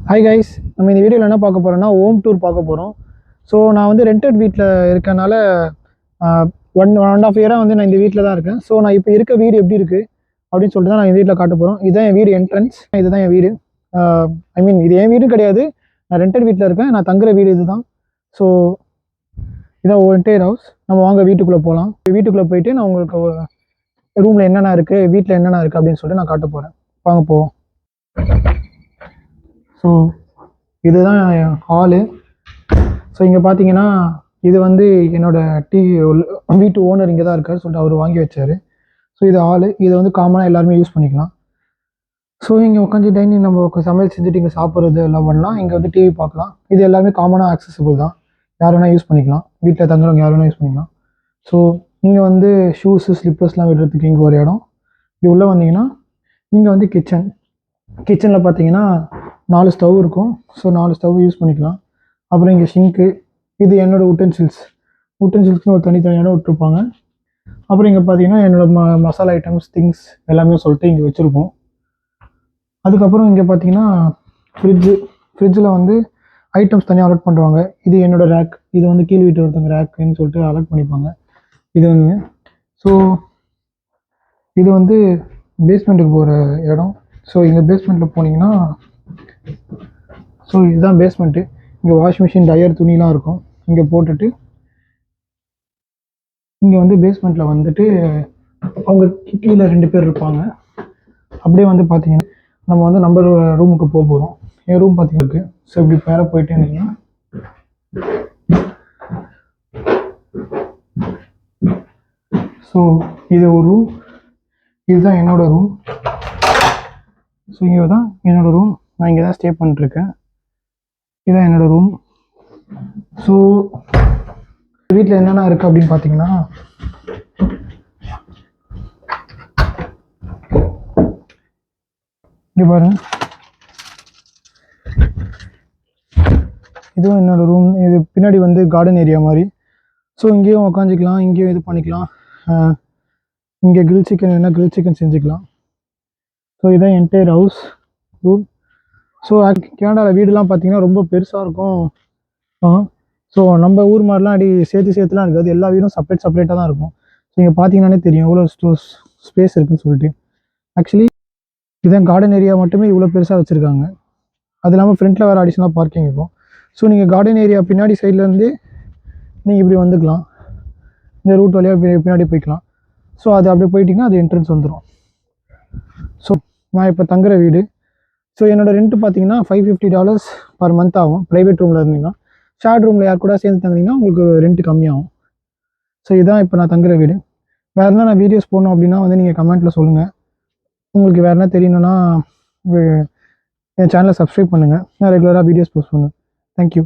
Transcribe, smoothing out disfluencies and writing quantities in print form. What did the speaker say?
Hi guys, நம்ம இந்த வீடியோவில் என்ன பார்க்க போகிறோம்னா ஹோம் டூர் பார்க்க போகிறோம். ஸோ நான் வந்து ரெண்டட் வீட்டில் இருக்கனால ஒன் அண்ட் ஆஃப் இயராக வந்து நான் இந்த வீட்டில் தான் இருக்கேன். ஸோ நான் இப்போ இருக்க வீடு எப்படி இருக்குது அப்படின்னு சொல்லிட்டு தான் நான் இந்த வீட்டில் காட்ட போகிறோம். இதுதான் என் வீடு என்ட்ரன்ஸ், இதுதான் என் வீடு. இது என் வீடு கிடையாது, நான் ரெண்டட் வீட்டில் இருக்கேன். நான் தங்குற வீடு இதுதான். ஸோ இதான் என்டையர் ஹவுஸ். நம்ம வாங்க வீட்டுக்குள்ளே போகலாம். வீட்டுக்குள்ளே போயிட்டு நான் உங்களுக்கு ரூமில் என்னென்ன இருக்குது, வீட்டில் என்னென்ன இருக்குது அப்படின்னு சொல்லிட்டு நான் காட்ட போகிறேன். வாங்க போவோம். ஸோ இதுதான் ஹாலு. ஸோ இங்கே பார்த்தீங்கன்னா இது வந்து என்னோடய வீட்டு ஓனர் இங்கே தான் இருக்கார் சொல்லிட்டு அவர் வாங்கி வச்சார். ஸோ இது ஹாலு, இதை வந்து காமனாக எல்லாருமே யூஸ் பண்ணிக்கலாம். ஸோ இங்கே உட்காந்து டைனிங் நம்ம சமையல் செஞ்சுட்டு இங்கே சாப்பிட்றது எல்லாம் பண்ணலாம். இங்கே வந்து டிவி பார்க்கலாம். இது எல்லாமே காமனாக ஆக்சசிபிள் தான், யார் வேணால் யூஸ் பண்ணிக்கலாம். வீட்டில் தங்குறவங்க யார் வேணால் யூஸ் பண்ணிக்கலாம். ஸோ இங்கே வந்து ஷூஸு ஸ்லிப்பர்ஸ்லாம் விடுறதுக்கு இங்கே ஒரு இடம். இது உள்ளே வந்தீங்கன்னா இங்கே வந்து கிச்சனில் பார்த்தீங்கன்னா 4 ஸ்டவ் இருக்கும். ஸோ 4 ஸ்டவ் யூஸ் பண்ணிக்கலாம். அப்புறம் இங்கே ஷிங்க்கு, இது என்னோடய உட்டன்சில்ஸ்னு ஒரு தனித்தனியான விட்டுருப்பாங்க. அப்புறம் இங்கே பார்த்தீங்கன்னா என்னோடய மசாலா ஐட்டம்ஸ் எல்லாமே சொல்லிட்டு இங்கே வச்சுருப்போம். அதுக்கப்புறம் இங்கே பார்த்தீங்கன்னா ஃப்ரிட்ஜில் வந்து ஐட்டம்ஸ் தனியாக அலர்ட் பண்ணுவாங்க. இது என்னோடய ரேக், இது வந்து கீழ் வீட்டு ஒருத்தவங்க ரேக்குன்னு சொல்லிட்டு அலர்ட் பண்ணிப்பாங்க. இது வந்து ஸோ இது வந்து பேஸ்மெண்ட்டுக்கு போகிற இடம். ஸோ இங்கே பேஸ்மெண்ட்டில் போனீங்கன்னா ஸோ இதுதான் பேஸ்மெண்ட்டு. இங்கே வாஷிங் மிஷின், டயர், துணிலாம் இருக்கும். இங்கே போட்டுட்டு இங்கே வந்து பேஸ்மெண்ட்டில் வந்துட்டு அவங்க கீழே 2 பேர் இருப்பாங்க. அப்படியே வந்து பார்த்தீங்கன்னா நம்ம வந்து நம்பர் ரூமுக்கு போகிறோம். என் ரூம் பார்த்தீங்கன்னா ஸோ இப்படி பேர போயிட்டே இருந்தீங்கன்னா ஸோ இது ஒரு ரூம், இதுதான் என்னோடய ரூம். ஸோ இங்கே தான் என்னோடய ரூம், நான் இங்கே தான் ஸ்டே பண்ணிட்டுருக்கேன். இதுதான் என்னோடய ரூம். ஸோ வீட்டில் என்னென்ன இருக்குது அப்படின்னு பார்த்தீங்கன்னா இங்கே பாருங்கள், இதுவும் என்னோடய ரூம். இது பின்னாடி வந்து கார்டன் ஏரியா மாதிரி. ஸோ இங்கேயும் உக்காந்துக்கலாம், இங்கேயும் இது பண்ணிக்கலாம். இங்கே கிரில் சிக்கன் செஞ்சுக்கலாம். ஸோ இதுதான் என்டையர் ஹவுஸ் ரூம். ஸோ கேனடாவில் வீடுலாம் பார்த்தீங்கன்னா ரொம்ப பெருசாக இருக்கும். ஸோ நம்ம ஊர் மாதிரிலாம் அப்படி சேர்த்துலாம் இருக்காது. எல்லா வீடும் செப்பரேட்டாக தான் இருக்கும். ஸோ இங்கே பார்த்தீங்கன்னாலே தெரியும் எவ்வளோ ஸ்பேஸ் இருக்குதுன்னு சொல்லிட்டு. ஆக்சுவலி இதுதான் கார்டன் ஏரியா மட்டுமே இவ்வளோ பெருசாக வச்சுருக்காங்க. அது இல்லாமல் ஃப்ரண்ட்டில் வேறு அடிஷ்னலாக பார்க்கிங் இருக்கும். ஸோ நீங்கள் கார்டன் ஏரியா பின்னாடி சைட்லேருந்து நீங்கள் இப்படி வந்துக்கலாம், இந்த ரூட் வழியாக பின்னாடி போய்க்கலாம். ஸோ அது அப்படியே போயிட்டிங்கன்னா அது என்ட்ரன்ஸ் வந்துடும். ஸோ நான் இப்போ தங்குற வீடு. ஸோ என்னோடய ரெண்ட்டு பார்த்தீங்கன்னா $550 பர் மந்த் ஆகும். ப்ரைவேட் ரூமில் இருந்தீங்கன்னா. ஷேர்ட் ரூமில் யார் கூட சேர்ந்து தங்குனீங்கன்னா உங்களுக்கு ரெண்ட் கம்மியாகும். ஸோ இதுதான் இப்போ நான் தங்குற வீடு. வேறு என்ன நான் வீடியோஸ் போடணும் அப்படின்னா வந்து நீங்கள் கமெண்ட்டில் சொல்லுங்கள். உங்களுக்கு வேறு என்ன தெரியணுன்னா என் சேனலை சப்ஸ்கிரைப் பண்ணுங்கள். நான் ரெகுலராக வீடியோஸ் போஸ்ட் பண்ணுவேன். தேங்க்யூ.